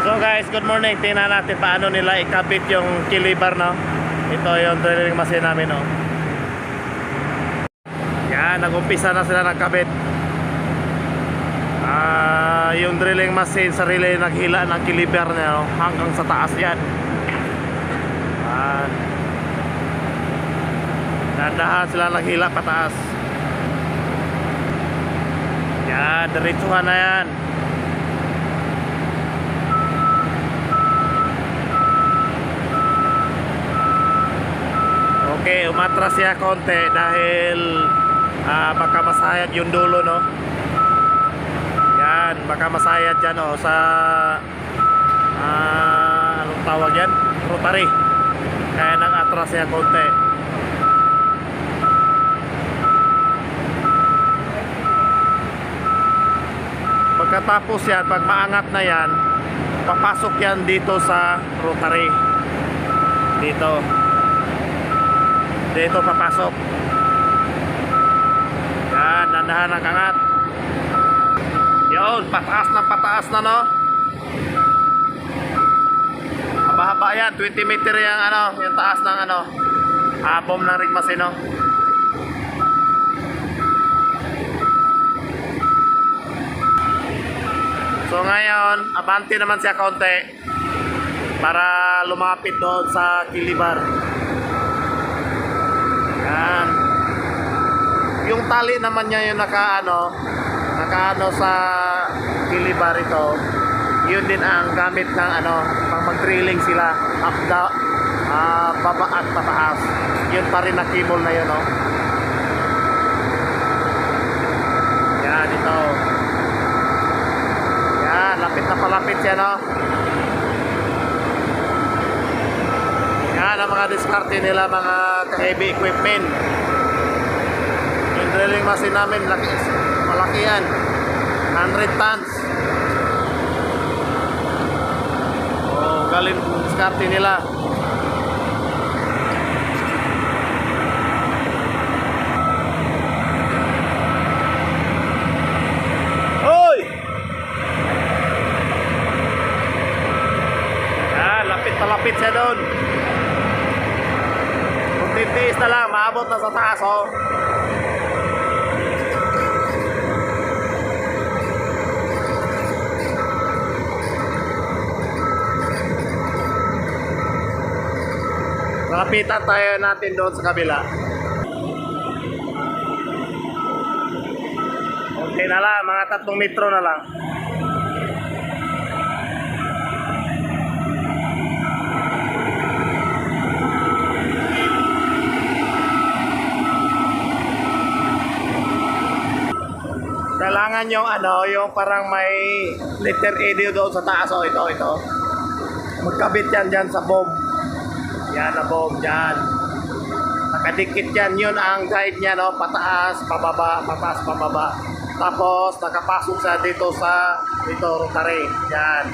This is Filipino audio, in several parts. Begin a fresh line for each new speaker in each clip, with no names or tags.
So guys, good morning. Tingnan natin paano nila ikabit yung kilibar, no? Ito yung drilling machine namin, no? Yan, nag-umpisa na sila nagkabit. Yung drilling machine sarili naghila ng kilibar niya, no? Hanggang sa taas yan. Dahan-dahan sila naghila pataas. Yan, diretsuhan na yan. Okay, umatras siya konti dahil baka masayad yung dulo, no? Yan, baka masayad dyan, oh, sa anong tawag yan? Rotary. Kaya nag-atras siya konti. Pagkatapos yan, pag maangat na yan, papasok yan dito sa rotary. Dito papasok. Yan, nandahan ang angat. Yun, pataas na, no? Haba-haba yan, 20 meter yung yung taas ng bomb ng rig machine, no? So ngayon, abante naman siya konti para lumapit doon sa kilibar. Yan. Yung tali naman niya yung nakaano sa kilibar ito. Yun din ang gamit ng pang mag-drilling sila up down, baba at pataas. Yun pa rin na cable na yun, no? Yan, ito. Yan, lapit na palapit siya, no? Yan ang mga diskarte nila, mga heavy equipment. Yung drilling machine namin, malaki yan. 100 tons. Oh, galing diskarte nila. Hoy! Yan, lapit siya doon. Titiis na lang, maabot na sa taas, oh. Malapitan tayo natin doon sa kabila. Okay na lang, mga 3 metro na lang. Kailangan yung yung parang may letter A doon sa taas, oh, ito. Magkabit yan dyan sa bomb. Yan na bomb dyan. Nakadikit yan, yun ang guide niya, no? Pataas, pababa, pataas, pababa. Tapos nakapasok sa dito sa rotary. Yan.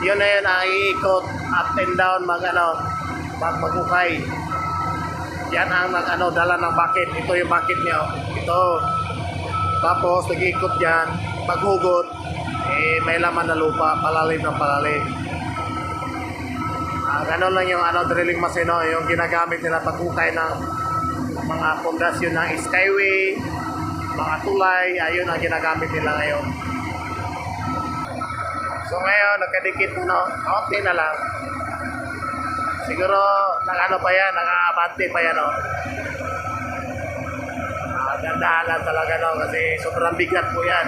Yun na yun ang iikot up and down magukay. Yan ang dala ng bucket. Ito yung bucket niya, oh. Ito. Tapos nag-iikot dyan, paghugot, may laman na lupa, palalim ng palalim. Ganon lang yung drilling machine, no? Yung ginagamit nila paghukay ng mga pundasyon ng skyway, mga tulay, ayun ang ginagamit nila ngayon. So ngayon, nagkadikit konti na lang. Siguro, pa yan, naka-abante pa yan, no? Dandahan talaga, no? Kasi sobrang bigat po yan.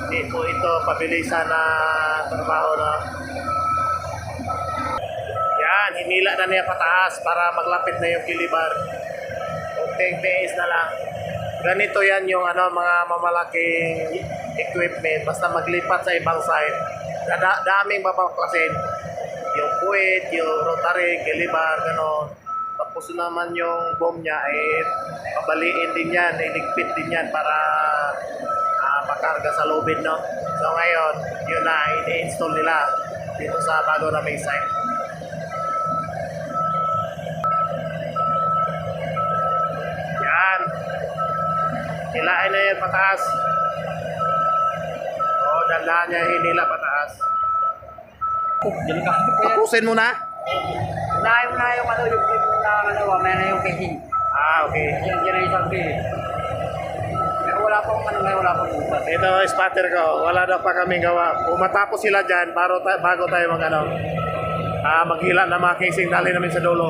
Hindi po ito pabilisan na trabaho, no? Yan, hinila na niya pataas para maglapit na yung kilibar. Kunting tiis na lang. Ganito yan yung mga mamalaking equipment. Basta maglipat sa ibang side. Daming mapaklasin. Yung puwit, yung rotary, kilibar, gano'n. Tapos naman yung bomb niya pabaliin din yan, iligpit din yan para makarga sa lubid, no? So ngayon, yun na i-install nila dito sa bago naming site. Yan. Hilain na yan pataas. dandahan niya hinila pataas.
Delikado po yan.
Tapusin mo na?
Unahin mo na yung ano, yung mamaya na yung casing.
Okay.
Yan na isang P. Pero wala pong ano ngayon, wala pong butas.
Ito, spotter ko. Wala na pa kaming gawa. Kung matapos sila dyan, bago tayo maghila na mga casing, dali namin sa dulo.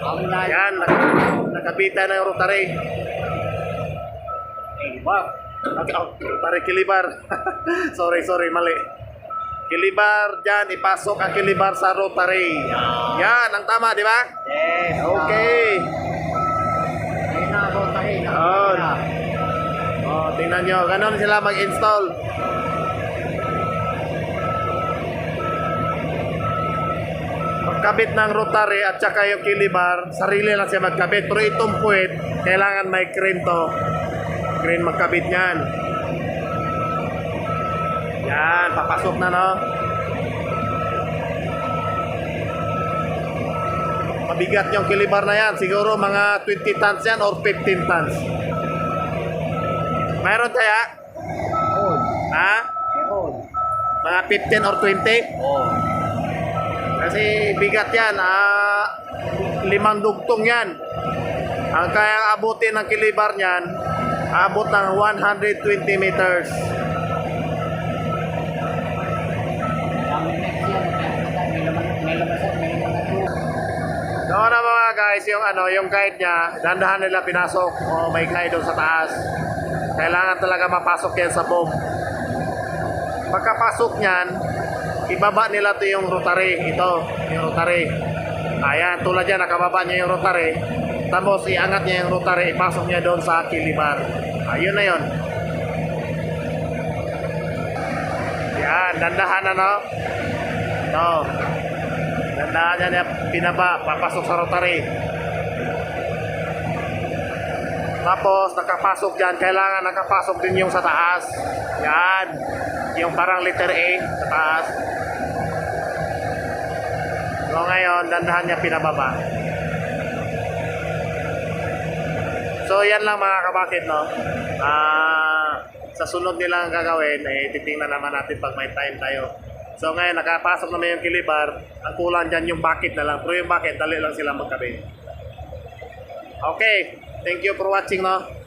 Ako na
Yan, nakabita na yung rotary.
wow.
Rotary kilibar. sorry, mali. Kilibar dyan, ipasok ang kilibar sa rotary. Yan, ang tama, di ba?
Yes.
Okay.
Ayun na, botahin.
Oh. Tingnan nyo, ganun sila mag-install. Magkabit ng rotary at saka yung kilibar, sarili lang siya magkabit. Pero itong puwet, kailangan may crane to. Crane magkabit niyan. Yan, papasok na, no? Mabigat yung kilibar na yan. Siguro mga 20 tons yan or 15 tons. Mayroon kaya?
On.
Ha?
On.
Mga 15 or 20?
On.
Kasi bigat yan. 5 dugtong yan. Ang kaya abutin ng kilibar niyan, abot ng 120 meters.
May laman po.
Doon na mga guys, yung guide niya, dandahan nila pinasok. May guide doon sa taas. Kailangan talaga mapasok yan sa bomb. Pagkapasok niyan, ibaba nila to yung rotary. Ito, yung rotary. Ayan, tulad yan, nakababa niya yung rotary. Tapos iangat niya yung rotary, ipasok niya doon sa kilibar. Ayun na yun. Yan, dandahan na, no? Ito. Dandahan niya pinaba, papasok sa rotary. Tapos nakapasok dyan, kailangan nakapasok din yung sa taas. Yan. Yung parang letter A sa taas. So ngayon, dandahan niya pinababa. So yan lang mga kabakit, no? Sa sunod nilang gagawin, titingnan naman natin pag may time tayo. So ngayon, nakapasok naman yung kilibar. Ang kulang dyan yung bucket na lang. Pero yung bucket, dali lang sila magkabit. Okay. Thank you for watching, no?